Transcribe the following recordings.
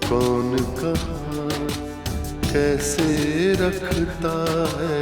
कौन कहाँ कैसे रखता है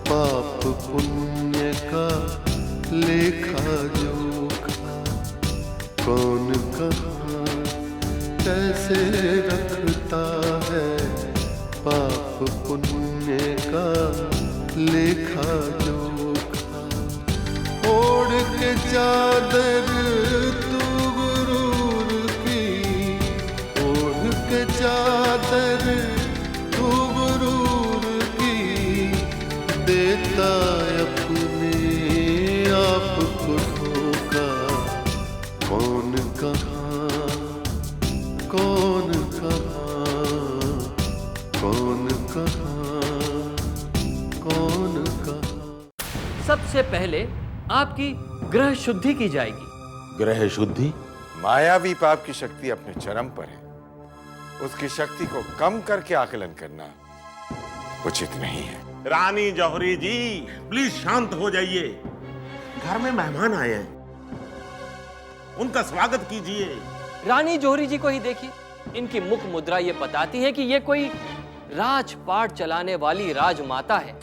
पाप पुण्य का लेखा जोखा। कौन कहाँ कैसे रखता है पाप पुण्य का लेखा जोखा। ओढ़ के चादर तू गुरूर की, ओढ़ के चादर तू गुरूर की, देता अपने आप को धोखा। कौन कहाँ कौन कहाँ कौन कहाँ कौन कहाँ। सबसे पहले आपकी ग्रह शुद्धि की जाएगी। ग्रह शुद्धि? मायावी पाप की शक्ति अपने चरम पर है, उसकी शक्ति को कम करके आकलन करना उचित नहीं है। रानी जौहरी जी प्लीज शांत हो जाइए। घर में मेहमान आए हैं, उनका स्वागत कीजिए। रानी जौहरी जी को ही देखिए, इनकी मुख मुद्रा ये बताती है कि ये कोई राजपाट चलाने वाली राजमाता है।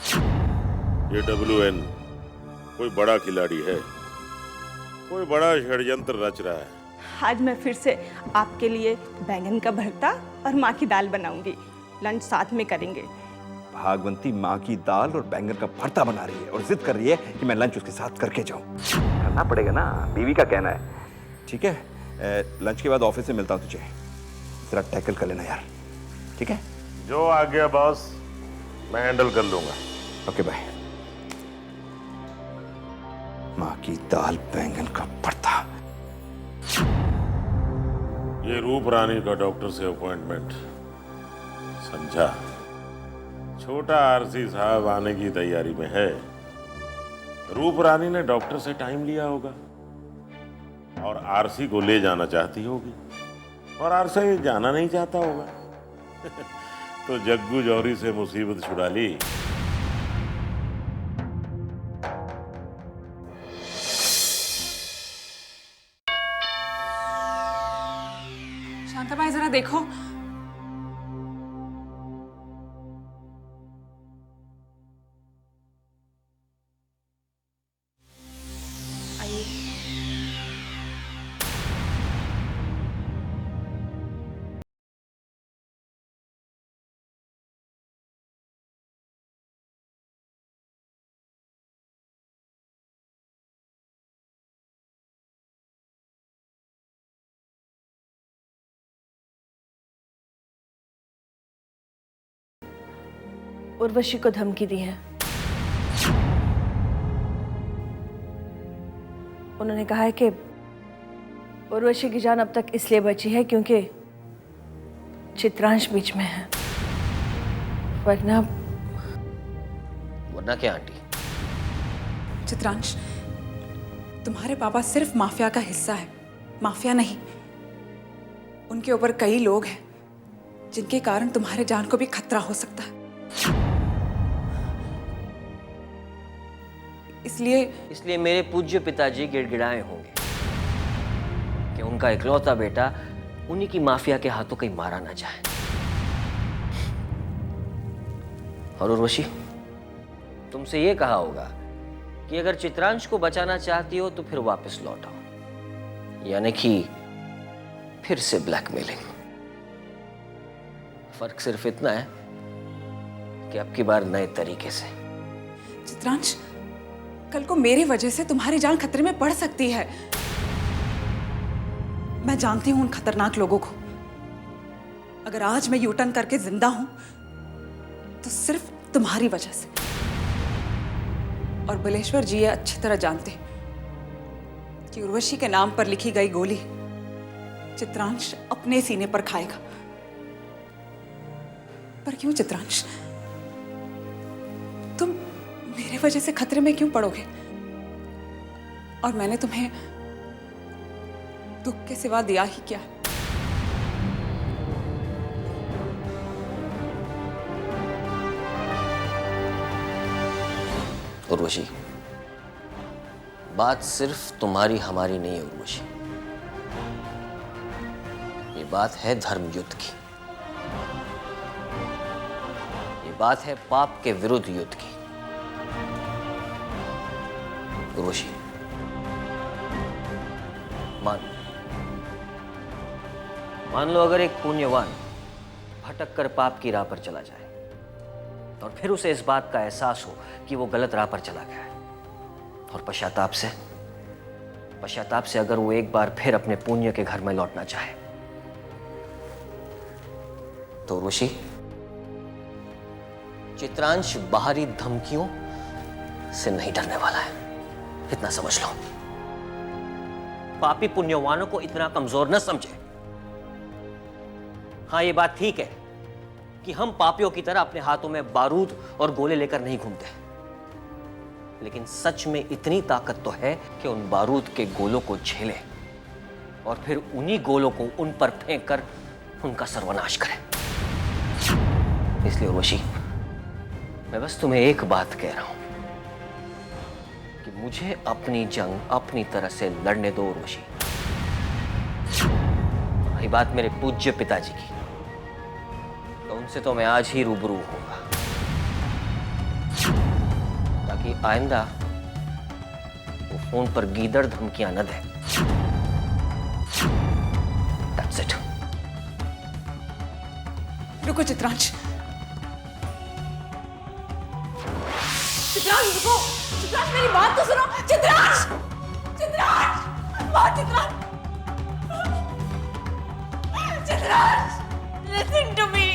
ये WN कोई बड़ा खिलाड़ी है, कोई बड़ा षड्यंत्र रच रहा है। आज मैं फिर से आपके लिए बैंगन का भरता और माँ की दाल बनाऊंगी, लंच साथ में करेंगे। भागवंती माँ की दाल और बैंगन का भरता बना रही है और जिद कर रही है कि मैं लंच उसके साथ करके जाऊं। करना पड़ेगा ना, बीवी का कहना है। ठीक है, लंच के बाद ऑफिस में मिलता हूं तुझे, जरा टैकल कर लेना यार, ठीक है? जो आ गया बॉस, मैं हैंडल कर लूंगा। Okay bye. माँ की दाल बैंगन का भरता। ये रूप रानी का डॉक्टर से अपॉइंटमेंट, समझा? छोटा आरसी साहब आने की तैयारी में है। रूप रानी ने डॉक्टर से टाइम लिया होगा और आरसी को ले जाना चाहती होगी और आरसी जाना नहीं चाहता होगा। तो जग्गू जौहरी से मुसीबत छुड़ा ली। शांताबाई जरा देखो। उर्वशी को धमकी दी है। उन्होंने कहा है कि उर्वशी की जान अब तक इसलिए बची है क्योंकि चित्रांश बीच में है, वरना क्या आंटी? चित्रांश, तुम्हारे पापा सिर्फ माफिया का हिस्सा है, माफिया नहीं। उनके ऊपर कई लोग हैं जिनके कारण तुम्हारे जान को भी खतरा हो सकता है। इसलिए मेरे पूज्य पिताजी गिड़गिड़ाए होंगे कि उनका इकलौता बेटा उन्हीं की माफिया के हाथों कहीं मारा ना जाए। और उर्वशी, तुमसे ये कहा होगा कि अगर चित्रांश को बचाना चाहती हो तो फिर वापस लौट आओ, यानी कि फिर से ब्लैकमेलिंग। फर्क सिर्फ इतना है कि अब की बार नए तरीके से। चित्रांश, कल को मेरी वजह से तुम्हारी जान खतरे में पड़ सकती है। मैं जानती हूं उन खतरनाक लोगों को। अगर आज मैं यूटर्न करके जिंदा हूं तो सिर्फ तुम्हारी वजह से। और बिलेश्वर जी ये अच्छी तरह जानते कि उर्वशी के नाम पर लिखी गई गोली चित्रांश अपने सीने पर खाएगा। पर क्यों चित्रांश, तुम मेरे वजह से खतरे में क्यों पड़ोगे? और मैंने तुम्हें दुख के सिवा दिया ही क्या? उर्वशी, बात सिर्फ तुम्हारी हमारी नहीं है उर्वशी, ये बात है धर्म युद्ध की, ये बात है पाप के विरुद्ध युद्ध की। उर्वशी, मान लो अगर एक पुण्यवान भटक कर पाप की राह पर चला जाए और फिर उसे इस बात का एहसास हो कि वो गलत राह पर चला गया है, और पश्चाताप से अगर वो एक बार फिर अपने पुण्य के घर में लौटना चाहे, तो ऋषि, चित्रांश बाहरी धमकियों से नहीं डरने वाला है, इतना समझ लो। पापी पुण्यवानों को इतना कमजोर न समझे। हाँ, ये बात ठीक है कि हम पापियों की तरह अपने हाथों में बारूद और गोले लेकर नहीं घूमते, लेकिन सच में इतनी ताकत तो है कि उन बारूद के गोलों को झेले और फिर उन्हीं गोलों को उन पर फेंक कर उनका सर्वनाश करे। इसलिए उर्वशी, मैं बस तुम्हें एक बात कह रहा हूं कि मुझे अपनी जंग अपनी तरह से लड़ने दो उर्वशी। रही बात मेरे पूज्य पिताजी की, तो उनसे तो मैं आज ही रूबरू होऊंगा, ताकि आइंदा वो फोन पर गीदड़ धमकियां न दे। That's it. रुको चित्रांश, चित्रांश रुको, चित्रांश मेरी बात तो सुनो, चित्रांश, चित्रांश, बात Chitransh, Chitransh, listen to me.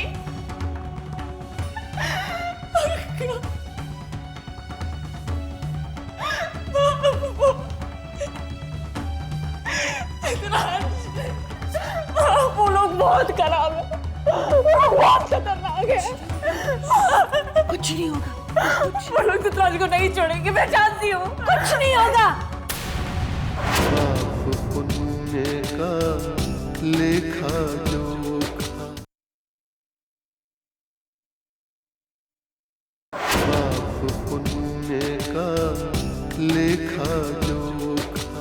वो लोग बहुत खराब है, बहुत खतरनाक है। कुछ नहीं होगा, वो लोग चित्रांश को नहीं छोड़ेंगे, मैं जानती हूँ, कुछ नहीं होगा। पाप पुण्य का लेखा जोखा, पाप पुण्य का लेखा जोखा।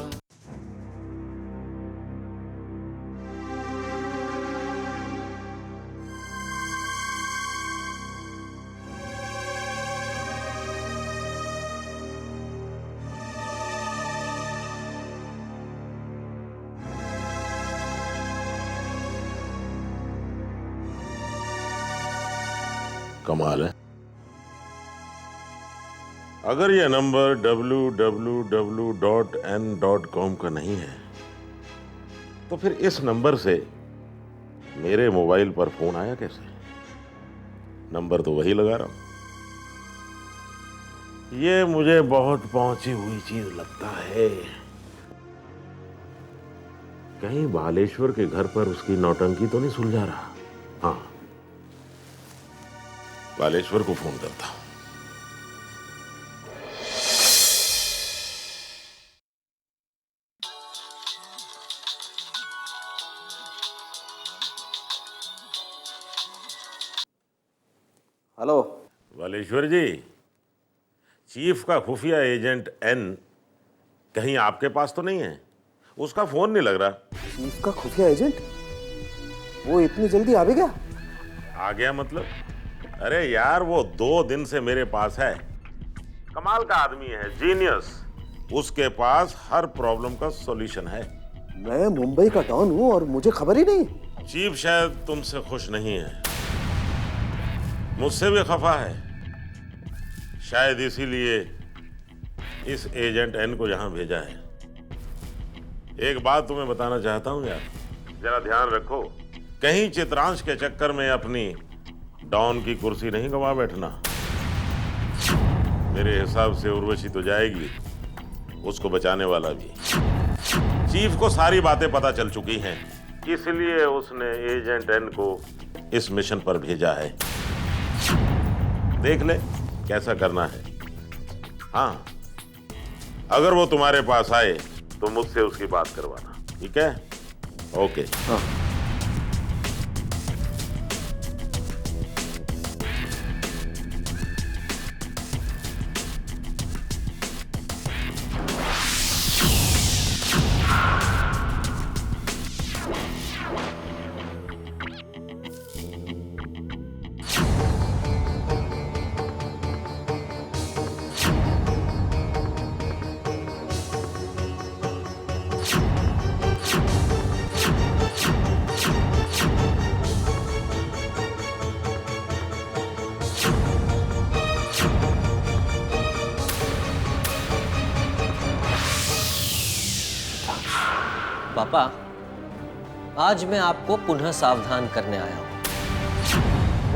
कमाल है। अगर यह नंबर www.n.com का नहीं है, तो फिर इस नंबर से मेरे मोबाइल पर फोन आया कैसे? नंबर तो वही लगा रहा हूं। ये मुझे बहुत पहुंची हुई चीज लगता है। कहीं बालेश्वर के घर पर उसकी नौटंकी तो नहीं सुलझा रहा? हाँ, बालेश्वर को फोन करता हूं। हेलो बालेश्वर जी, चीफ का खुफिया एजेंट एन कहीं आपके पास तो नहीं है? उसका फोन नहीं लग रहा। चीफ का खुफिया एजेंट? वो इतनी जल्दी आ भी गया? आ गया मतलब? अरे यार, वो 2 दिन से मेरे पास है। कमाल का आदमी है, जीनियस। उसके पास हर प्रॉब्लम का सॉल्यूशन है। मैं मुंबई का डॉन हूं और मुझे खबर ही नहीं। चीफ शायद तुमसे खुश नहीं है, मुझसे भी खफा है। शायद इसीलिए इस एजेंट एन को यहां भेजा है। एक बात तुम्हें बताना चाहता हूं यार, जरा ध्यान रखो, कहीं चित्रांश के चक्कर में अपनी डॉन की कुर्सी नहीं गंवा बैठना। मेरे हिसाब से उर्वशी तो जाएगी, उसको बचाने वाला भी। चीफ को सारी बातें पता चल चुकी हैं, इसलिए उसने एजेंट एन को इस मिशन पर भेजा है। देख ले कैसा करना है। हाँ, अगर वो तुम्हारे पास आए तो मुझसे उसकी बात करवाना, ठीक है? ओके। हाँ। पापा, आज मैं आपको पुनः सावधान करने आया हूं।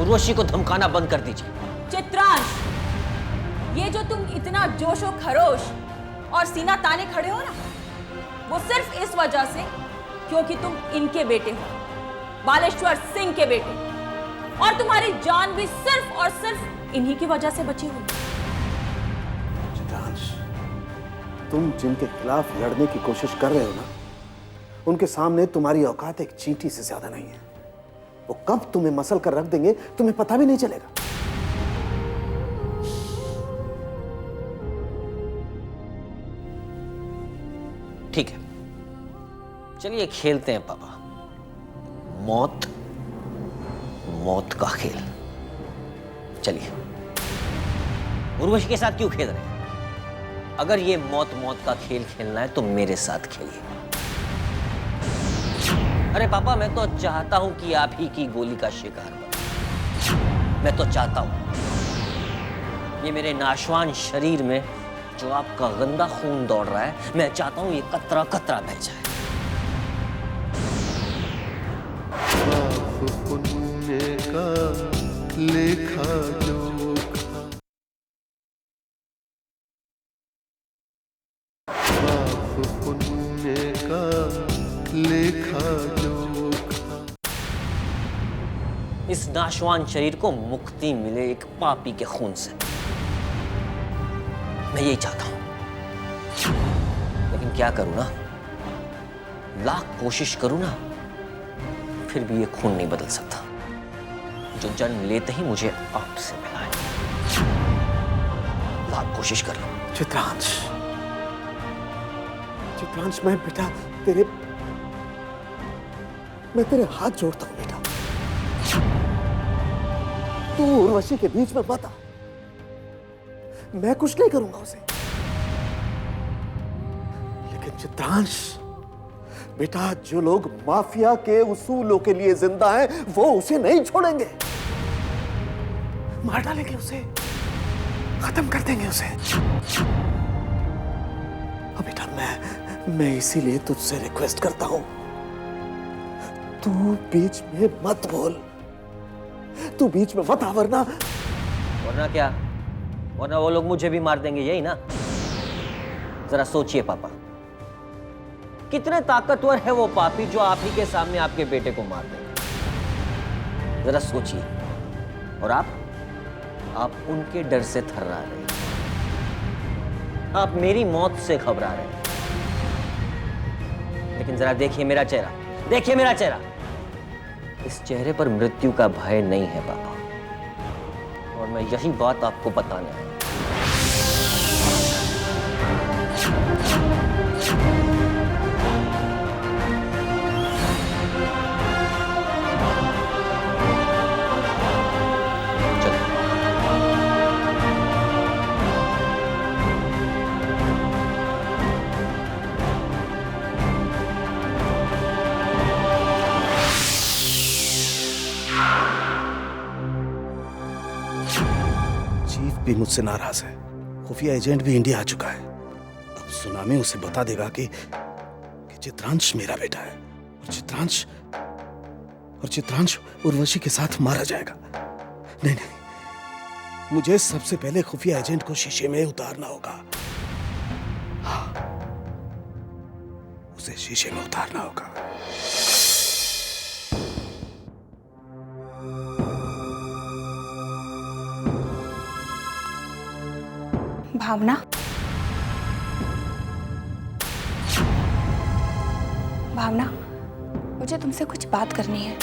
उर्वशी को धमकाना बंद कर दीजिए। चित्रांश, ये जो तुम इतना जोशो खरोश और सीना ताने खड़े हो ना, वो सिर्फ इस वजह से क्योंकि तुम इनके बेटे हो, बालेश्वर सिंह के बेटे, और तुम्हारी जान भी सिर्फ और सिर्फ इन्हीं की वजह से बची हुई। चित्रांश, तुम जिनके खिलाफ लड़ने की कोशिश कर रहे हो ना, उनके सामने तुम्हारी औकात एक चींटी से ज्यादा नहीं है। वो कब तुम्हें मसल कर रख देंगे तुम्हें पता भी नहीं चलेगा। ठीक है, चलिए खेलते हैं पापा। मौत मौत का खेल। चलिए, उर्वशी के साथ क्यों खेल रहे हैं? अगर ये मौत मौत का खेल खेलना है तो मेरे साथ खेलिए। अरे पापा, मैं तो चाहता हूं कि आप ही की गोली का शिकार बनो। मैं तो चाहता हूं ये मेरे नाशवान शरीर में जो आपका गंदा खून दौड़ रहा है, मैं चाहता हूं ये कतरा कतरा बह जाए। पाप पुण्य का लेखा जोखा, पाप पुण्य का लेखा जोखा। इस नाशवान शरीर को मुक्ति मिले एक पापी के खून से, मैं यही चाहता हूं। लेकिन क्या करूं ना, लाख कोशिश करूं ना, फिर भी ये खून नहीं बदल सकता जो जन्म लेते ही मुझे आपसे मिला है। लाख कोशिश कर लो। चित्रांश, चित्रांश, मैं तेरे हाथ जोड़ता हूं बेटा। तू उर्वशी के बीच में मत आ। मैं कुछ नहीं करूंगा उसे। लेकिन चित्रांश बेटा, जो लोग माफिया के उसूलों के लिए जिंदा हैं, वो उसे नहीं छोड़ेंगे। मार डालेंगे उसे, खत्म कर देंगे उसे। अब बेटा, मैं इसीलिए तुझसे रिक्वेस्ट करता हूं, तू बीच में मत बोल। तू बीच में मत आ, वरना क्या? वरना वो लोग मुझे भी मार देंगे, यही ना? जरा सोचिए पापा, कितने ताकतवर है वो पापी जो आप ही के सामने आपके बेटे को मार देंगे। जरा सोचिए। और आप उनके डर से थर्रा रहे हैं, आप मेरी मौत से घबरा रहे हैं। लेकिन जरा देखिए मेरा चेहरा, देखिए मेरा चेहरा। इस चेहरे पर मृत्यु का भय नहीं है पापा, और मैं यही बात आपको बताने आया। चीफ भी मुझसे नाराज है। खुफिया एजेंट भी इंडिया आ चुका है। अब सुनामी उसे बता देगा कि चित्रांश मेरा बेटा है, और चित्रांश उर्वशी के साथ मारा जाएगा। नहीं, मुझे सबसे पहले खुफिया एजेंट को शीशे में उतारना होगा। हाँ, उसे शीशे में उतारना होगा। भावना, मुझे तुमसे कुछ बात करनी है।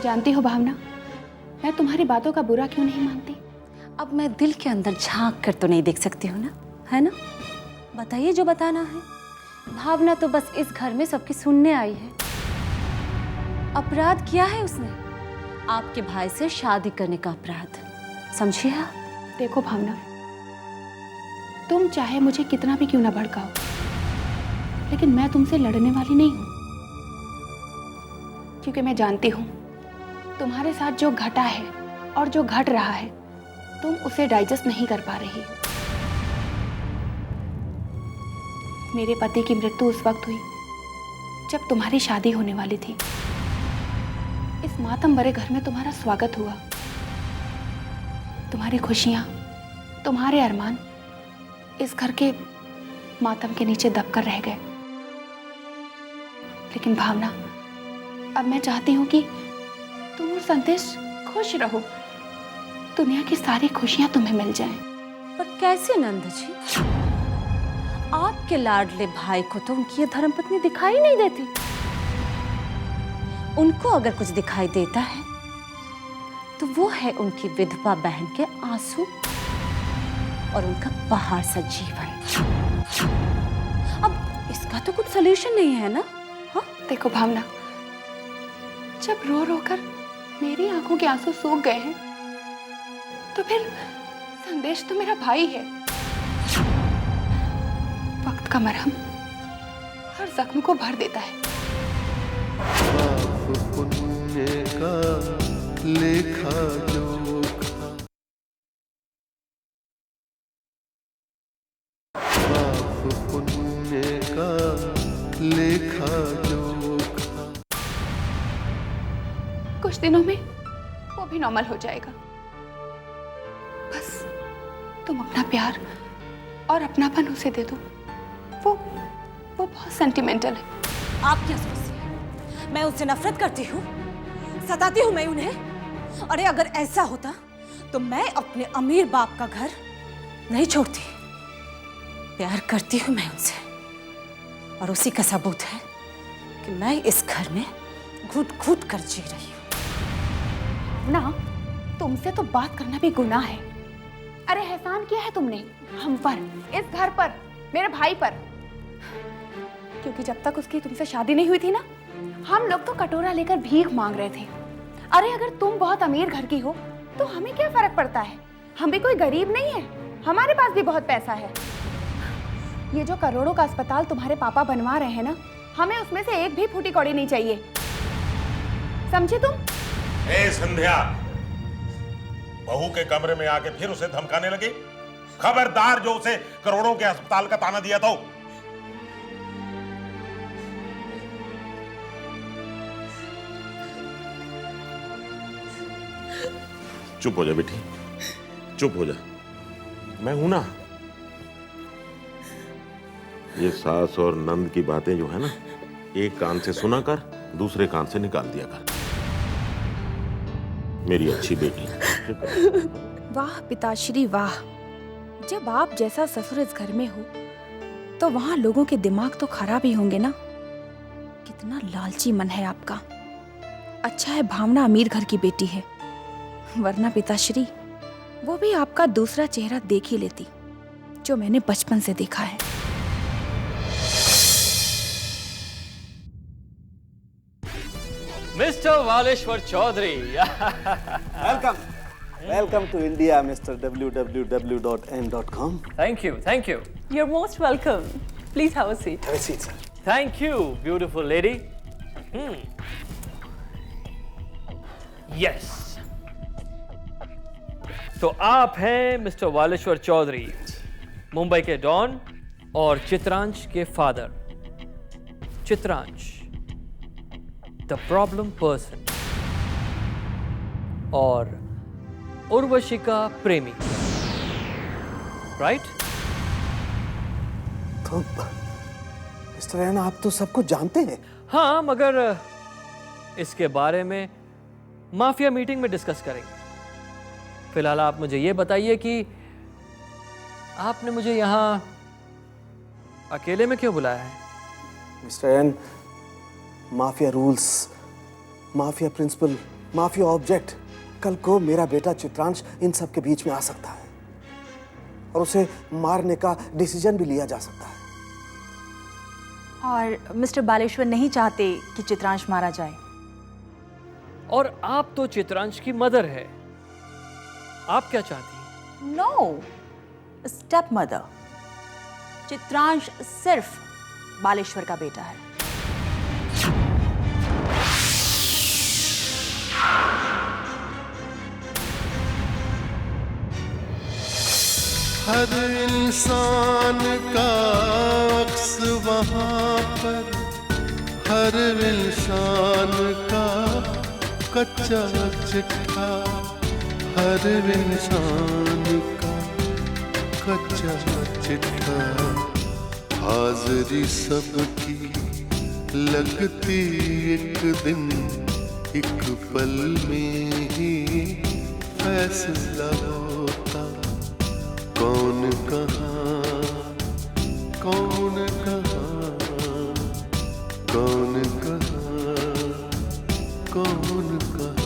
जानती हो भावना, मैं तुम्हारी बातों का बुरा क्यों नहीं मानती। अब मैं दिल के अंदर झांक कर तो नहीं देख सकती हूँ ना, है ना? बताइए जो बताना है। भावना तो बस इस घर में सबकी सुनने आई है। अपराध किया है उसने, आपके भाई से शादी करने का अपराध, समझिए आप? देखो भावना, तुम चाहे मुझे कितना भी क्यों ना भड़काओ, लेकिन मैं तुमसे लड़ने वाली नहीं हूं। क्योंकि मैं जानती हूं तुम्हारे साथ जो घटा है और जो घट रहा है तुम उसे डाइजेस्ट नहीं कर पा रही हो। मेरे पति की मृत्यु उस वक्त हुई जब तुम्हारी शादी होने वाली थी। इस मातम भरे घर में तुम्हारा स्वागत हुआ। तुम्हारी खुशियां, तुम्हारे अरमान इस घर के मातम के नीचे दबकर रह गए। लेकिन भावना, अब मैं चाहती हूं कि तुम और संदेश खुश रहो। दुनिया की सारी खुशियां तुम्हें मिल जाएं। पर कैसे नंद जी? आपके लाडले भाई को तो उनकी ये धर्मपत्नी दिखाई नहीं देती। उनको अगर कुछ दिखाई देता है तो वो है उनकी विधवा बहन के आंसू और उनका पहाड़ सा जीवन। अब इसका तो कुछ सलूशन नहीं है ना? हाँ देखो भावना, जब रो रो कर मेरी आंखों के आंसू सूख गए हैं तो फिर संदेश तो मेरा भाई है। वक्त का मरहम हर जख्म को भर देता है। पाप पुण्य का लेखा जोखा, पाप पुण्य का लेखा जोखा। कुछ दिनों में वो भी नॉर्मल हो जाएगा। बस तुम अपना प्यार और अपनापन उसे दे दो। वो बहुत सेंटिमेंटल है। आप क्या सोचती हैं? मैं उनसे नफरत करती हूँ, सताती हूँ मैं उन्हें? अरे अगर ऐसा होता तो मैं अपने अमीर बाप का घर नहीं छोड़ती। प्यार करती हूँ मैं उनसे, और उसी का सबूत है कि मैं इस घर में घुट घुट कर जी रही हूँ। ना, तुमसे तो बात करना भी गुनाह है। अरे एहसान किया है तुमने हम पर, इस घर पर, मेरे भाई पर। क्योंकि जब तक उसकी तुमसे शादी नहीं हुई थी ना, हम लोग तो कटोरा लेकर भीख मांग रहे थे। अरे अगर तुम बहुत अमीर घर की हो तो हमें क्या फर्क पड़ता है? हम भी कोई गरीब नहीं है, हमारे पास भी बहुत पैसा है। ये जो करोड़ों का अस्पताल तुम्हारे पापा बनवा रहे हैं ना, हमें उसमें से एक भी फूटी कौड़ी नहीं चाहिए। समझे तुम? ए संध्या, बहू के कमरे में आके फिर उसे धमकाने लगी। खबरदार जो उसे करोड़ों के अस्पताल का ताना दिया तो। चुप हो जा बेटी, चुप हो जा। मैं हूं ना। ये सास और नंद की बातें जो है ना, एक कान से सुना कर दूसरे कान से निकाल दिया कर। मेरी अच्छी बेटी। वाह पिताश्री वाह, जब आप जैसा ससुर इस घर में हो तो वहां लोगों के दिमाग तो खराब ही होंगे ना। कितना लालची मन है आपका। अच्छा है भावना अमीर घर की बेटी है, वरना पिताश्री वो भी आपका दूसरा चेहरा देख ही लेती, जो मैंने बचपन से देखा है। Mister Waleshwar Chaudhary. Welcome to India, Mr. www.n.com. Thank you, thank you. You're most welcome. Please have a seat. Have a seat, sir. Thank you, beautiful lady. Yes. तो आप हैं मिस्टर वालेश्वर चौधरी, मुंबई के डॉन और चित्रांश के father. Chitransh, the problem person, और उर्वशी का प्रेमी, right? तो मिस्टर एन, आप तो सब कुछ जानते हैं। हाँ, मगर इसके बारे में माफिया मीटिंग में डिस्कस करेंगे। फिलहाल आप मुझे ये बताइए कि आपने मुझे यहां अकेले में क्यों बुलाया है? Mister N, mafia rules, mafia principle, mafia object. कल को मेरा बेटा चित्रांश इन सब के बीच में आ सकता है और उसे मारने का डिसीजन भी लिया जा सकता है। और मिस्टर बालेश्वर नहीं चाहते कि चित्रांश मारा जाए। और आप तो चित्रांश की मदर है, आप क्या चाहती? No, step mother. चित्रांश सिर्फ बालेश्वर का बेटा है। हर इंसान का अक्स वहाँ पर, हर इंसान का कच्चा चिट्ठा, हर इंसान का कच्चा चिट्ठा। हाज़िरी सबकी लगती एक दिन, एक पल में ही फैसला होता। कौन कहाँ, कौन कहाँ, कौन कहाँ, कौन कहाँ।